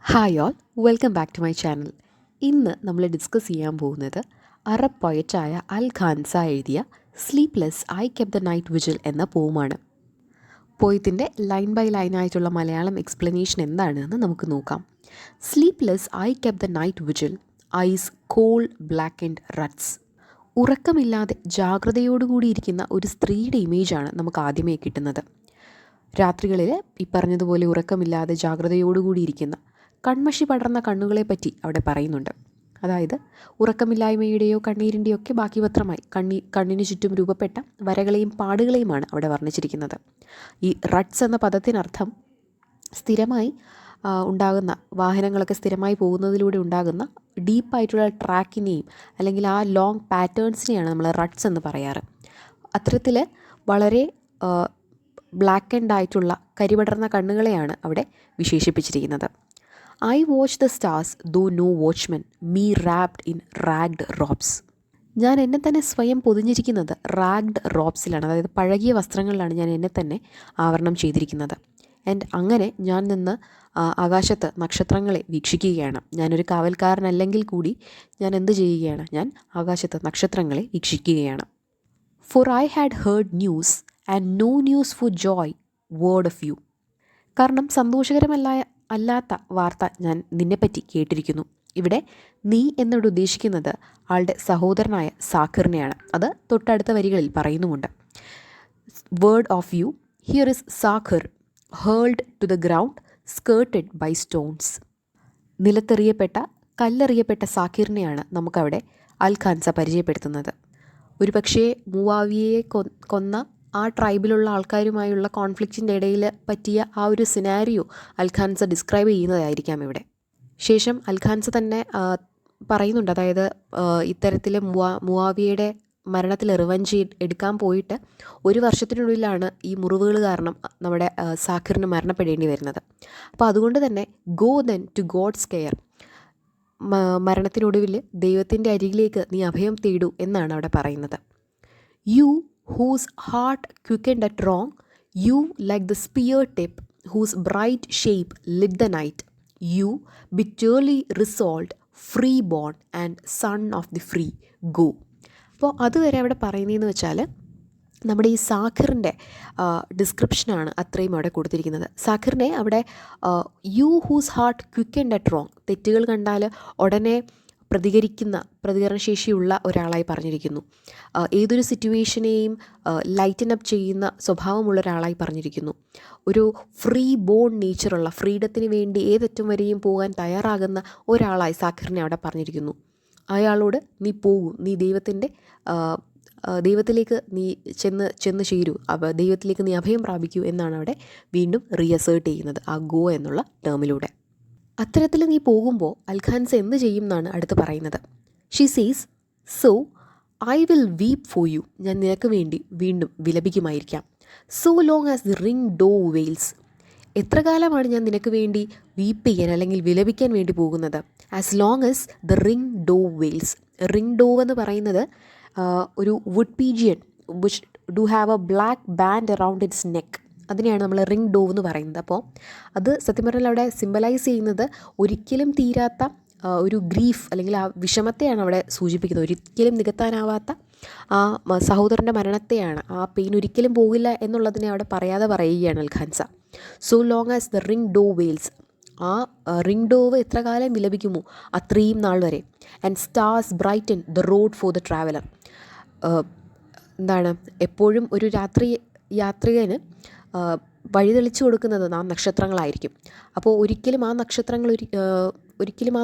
Hi all, welcome back to my channel. ഇന്ന് നമ്മൾ discuss ചെയ്യാൻ പോകുന്നത് അറബ് പോയറ്റായ അൽ ഖാൻസ എഴുതിയ sleepless I keep the night vigil എന്ന പോമാണ്. പോയത്തിൻ്റെ ലൈൻ ബൈ ലൈനായിട്ടുള്ള മലയാളം എക്സ്പ്ലനേഷൻ എന്താണെന്ന് നമുക്ക് നോക്കാം. Sleepless I keep the night vigil, eyes cold black and ruts. ഉറക്കമില്ലാതെ ജാഗ്രതയോടുകൂടിയിരിക്കുന്ന ഒരു സ്ത്രീയുടെ ഇമേജാണ് നമുക്ക് ആദ്യമേ കിട്ടുന്നത്. രാത്രികളിൽ ഈ പറഞ്ഞതുപോലെ ഉറക്കമില്ലാതെ ജാഗ്രതയോടുകൂടിയിരിക്കുന്ന കൺമഷി പടർന്ന കണ്ണുകളെപ്പറ്റി അവിടെ പറയുന്നുണ്ട്. അതായത് ഉറക്കമില്ലായ്മയുടെയോ കണ്ണീരിൻ്റെയോ ഒക്കെ ബാക്കി പത്രമായി കണ്ണിന് ചുറ്റും രൂപപ്പെട്ട വരകളെയും പാടുകളെയുമാണ് അവിടെ വർണ്ണിച്ചിരിക്കുന്നത്. ഈ റട്ട്സ് എന്ന പദത്തിനർത്ഥം സ്ഥിരമായി ഉണ്ടാകുന്ന വാഹനങ്ങളൊക്കെ സ്ഥിരമായി പോകുന്നതിലൂടെ ഉണ്ടാകുന്ന ഡീപ്പായിട്ടുള്ള ട്രാക്കിനെയും അല്ലെങ്കിൽ ആ ലോങ് പാറ്റേൺസിനെയാണ് നമ്മൾ റട്ട്സ് എന്ന് പറയാറ്. അത്തരത്തിൽ വളരെ ബ്ലാക്ക് ആൻഡ് ആയിട്ടുള്ള കരിപടർന്ന കണ്ണുകളെയാണ് അവിടെ വിശേഷിപ്പിച്ചിരിക്കുന്നത്. I watch the stars though no watchmen, me wrapped in ragged robes. ഞാൻ എന്നെ തന്നെ സ്വയം പൊതിഞ്ഞിരിക്കുന്നത് റാഗ്ഡ് റോബ്സിലാണ്, അതായത് പഴകിയ വസ്ത്രങ്ങളിലാണ് ഞാൻ എന്നെ തന്നെ ആവരണം ചെയ്തിരിക്കുന്നത്. ആൻഡ് അങ്ങനെ ഞാൻ നിന്ന് ആകാശത്ത് നക്ഷത്രങ്ങളെ വീക്ഷിക്കുകയാണ്. ഞാനൊരു കാവൽക്കാരനല്ലെങ്കിൽ കൂടി ഞാൻ എന്ത് ചെയ്യുകയാണ്? ഞാൻ ആകാശത്ത് നക്ഷത്രങ്ങളെ വീക്ഷിക്കുകയാണ്. For I had heard news and no news for joy word of you. കാരണം അല്ലാത്ത വാർത്ത ഞാൻ നിന്നെപ്പറ്റി കേട്ടിരിക്കുന്നു. ഇവിടെ നീ എന്നോട് ഉദ്ദേശിക്കുന്നത് ആളുടെ സഹോദരനായ സാഖിറിനെയാണ്. അത് തൊട്ടടുത്ത വരികളിൽ പറയുന്നുമുണ്ട്. Word of you, here is Sakhr held to the ground scattered by stones. കല്ലെറിയപ്പെട്ട സാഖിറിനെയാണ് നമുക്കവിടെ അൽ ഖാൻസ പരിചയപ്പെടുത്തുന്നത്. ഒരുപക്ഷേ മുവാവിയയെ കൊന്ന ആ ട്രൈബിലുള്ള ആൾക്കാരുമായുള്ള കോൺഫ്ലിക്റ്റിൻ്റെ ഇടയിൽ പറ്റിയ ആ ഒരു സിനാരിയോ അൽ ഖാൻസ ഡിസ്ക്രൈബ് ചെയ്യുന്നതായിരിക്കാം ഇവിടെ. ശേഷം അൽ ഖാൻസ തന്നെ പറയുന്നുണ്ട്, അതായത് ഇത്തരത്തിൽ മുവാവിയയുടെ മരണത്തിൽ റിവഞ്ച് എടുക്കാൻ പോയിട്ട് 1 വർഷത്തിനുള്ളിലാണ് ഈ മുറിവുകൾ കാരണം നമ്മുടെ സാഖിറിന് മരണപ്പെടേണ്ടി വരുന്നത്. അപ്പോൾ അതുകൊണ്ട് തന്നെ go then to God's care, മരണത്തിനൊടുവിൽ ദൈവത്തിൻ്റെ അരികിലേക്ക് നീ അഭയം തേടൂ എന്നാണ് അവിടെ പറയുന്നത്. You whose heart quickened at wrong, you like the spear tip whose bright shape lit the night, you bitterly resolved, free born and son of the free, go. അപ്പോൾ അതുവരെ അവിടെ പറയുന്നതെന്ന് വെച്ചാൽ നമ്മുടെ ഈ സാഖിറിൻ്റെ ഡിസ്ക്രിപ്ഷനാണ് അത്രയും അവിടെ കൊടുത്തിരിക്കുന്നത്. സാഖിറിനെ അവിടെ you whose heart quickened at wrong, തെറ്റുകൾ കണ്ടാൽ ഉടനെ പ്രതികരണശേഷിയുള്ള ഒരാളായി പറഞ്ഞിരിക്കുന്നു. ഏതൊരു സിറ്റുവേഷനെയും ലൈറ്റൻ അപ്പ് ചെയ്യുന്ന സ്വഭാവമുള്ള ഒരാളായി പറഞ്ഞിരിക്കുന്നു. ഒരു ഫ്രീ ബോൺ നേച്ചറുള്ള, ഫ്രീഡത്തിന് വേണ്ടി ഏതറ്റം വരെയും പോകാൻ തയ്യാറാകുന്ന ഒരാളായി സാഖിറിനെ അവിടെ പറഞ്ഞിരിക്കുന്നു. അയാളോട് നീ പോകൂ, നീ ദൈവത്തിലേക്ക് നീ ചെന്ന് ചേരൂ, ദൈവത്തിലേക്ക് നീ അഭയം പ്രാപിക്കൂ എന്നാണ് അവിടെ വീണ്ടും റീഅസേർട്ട് ചെയ്യുന്നത് ആ ഗോ എന്നുള്ള ടേമിലൂടെ. അത്തരത്തിൽ നീ പോകുമ്പോൾ അൽ ഖാൻസ എന്ത് ചെയ്യും എന്നാണ് അടുത്ത് പറയുന്നത്. She sees, so I will weep for you, ഞാൻ നിനക്ക് വേണ്ടി വീണ്ടും വിലപിക്കുമായിരിക്കാം. So long as the ring dove wails, എത്ര കാലമാണ് ഞാൻ നിനക്ക് വേണ്ടി വീപ്പ് ചെയ്യാൻ അല്ലെങ്കിൽ വിലപിക്കാൻ വേണ്ടി പോകുന്നത്? As long as the ring dove wails. Ring dove എന്ന് പറയുന്നത് ഒരു wood pigeon which do have a black band around its neck, അതിനെയാണ് നമ്മൾ റിംഗ് ഡോവ് എന്ന് പറയുന്നത്. അപ്പോൾ അത് സത്യം പറഞ്ഞാൽ അവിടെ സിംബലൈസ് ചെയ്യുന്നത് ഒരിക്കലും തീരാത്ത ഒരു ഗ്രീഫ് അല്ലെങ്കിൽ ആ വിഷമത്തെയാണ് അവിടെ സൂചിപ്പിക്കുന്നത്. ഒരിക്കലും നികത്താനാവാത്ത ആ സഹോദരൻ്റെ മരണത്തെയാണ്. ആ പെയിൻ ഒരിക്കലും പോകില്ല എന്നുള്ളതിനെ അവിടെ പറയാതെ പറയുകയാണ് Al Khansa. So long as the ring dove wails, ആ റിംഗ് ഡോവ് എത്ര കാലം വിലപിക്കുമോ അത്രയും നാൾ വരെ. And stars brighten the road for the traveller. എന്താണ്, എപ്പോഴും ഒരു യാത്രികന് വഴി തെളിച്ചു കൊടുക്കുന്നത് ആ നക്ഷത്രങ്ങളായിരിക്കും. അപ്പോൾ ഒരിക്കലും ആ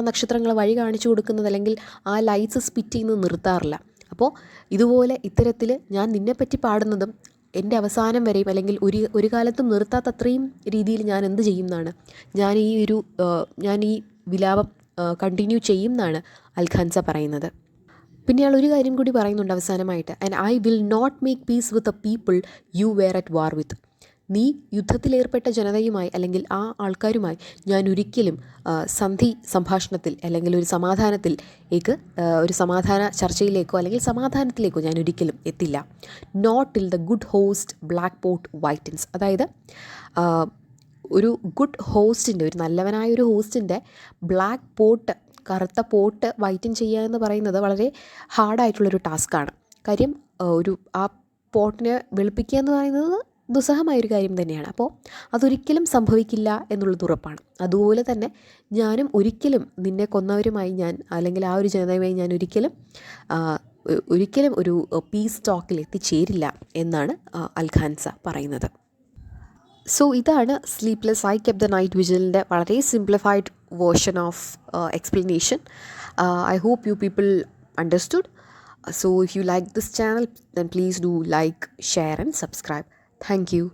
നക്ഷത്രങ്ങൾ വഴി കാണിച്ചു കൊടുക്കുന്നത് അല്ലെങ്കിൽ ആ ലൈറ്റ്സ് സ്പിറ്റ് ചെയ്യുന്നത് നിർത്താറില്ല. അപ്പോൾ ഇതുപോലെ ഇത്തരത്തിൽ ഞാൻ നിന്നെപ്പറ്റി പാടുന്നതും എൻ്റെ അവസാനം വരെയും അല്ലെങ്കിൽ ഒരു കാലത്തും നിർത്താത്ത അത്രയും രീതിയിൽ ഞാൻ എന്ത് ചെയ്യും എന്നാണ്, ഞാൻ ഈ വിലാപം കണ്ടിന്യൂ ചെയ്യും എന്നാണ് അൽ ഖാൻസ പറയുന്നത്. പിന്നെ അയാൾ ഒരു കാര്യം കൂടി പറയുന്നുണ്ട് അവസാനമായിട്ട്, and I will not make peace with a people you were at war with. നീ യുദ്ധത്തിലേർപ്പെട്ട ജനതയുമായി അല്ലെങ്കിൽ ആ ആൾക്കാരുമായി ഞാൻ ഒരിക്കലും സംഭാഷണത്തിൽ അല്ലെങ്കിൽ ഒരു സമാധാന ചർച്ചയിലേക്കോ അല്ലെങ്കിൽ സമാധാനത്തിലേക്കോ ഞാൻ ഒരിക്കലും എത്തില്ല. Not till the good host black pot whitens. അതായത് ഒരു ഗുഡ് ഹോസ്റ്റിൻ്റെ, ഒരു നല്ലവനായ ഒരു ഹോസ്റ്റിൻ്റെ ബ്ലാക്ക് പോട്ട്, കറുത്ത പോട്ട് വൈറ്റൻ ചെയ്യുക എന്ന് പറയുന്നത് വളരെ ഹാർഡായിട്ടുള്ളൊരു ടാസ്ക്കാണ്. കാര്യം ആ പോട്ടിനെ വെളുപ്പിക്കുക എന്ന് പറയുന്നത് ദുസ്സഹമായൊരു കാര്യം തന്നെയാണ്. അപ്പോൾ അതൊരിക്കലും സംഭവിക്കില്ല എന്നുള്ളത് ഉറപ്പാണ്. അതുപോലെ തന്നെ ഞാനും ഒരിക്കലും നിന്നെ കൊന്നവരുമായി അല്ലെങ്കിൽ ആ ഒരു ജനതയുമായി ഞാൻ ഒരിക്കലും ഒരു പീസ് ടോക്കിൽ എത്തിച്ചേരില്ല എന്നാണ് അൽഖാൻസ പറയുന്നത്. സോ ഇതാണ് sleepless I kept the night വിജിലിൻ്റെ വളരെ simplified version of explanation. I hope you people understood. So if you like this channel, then please do like, share and subscribe. Thank you.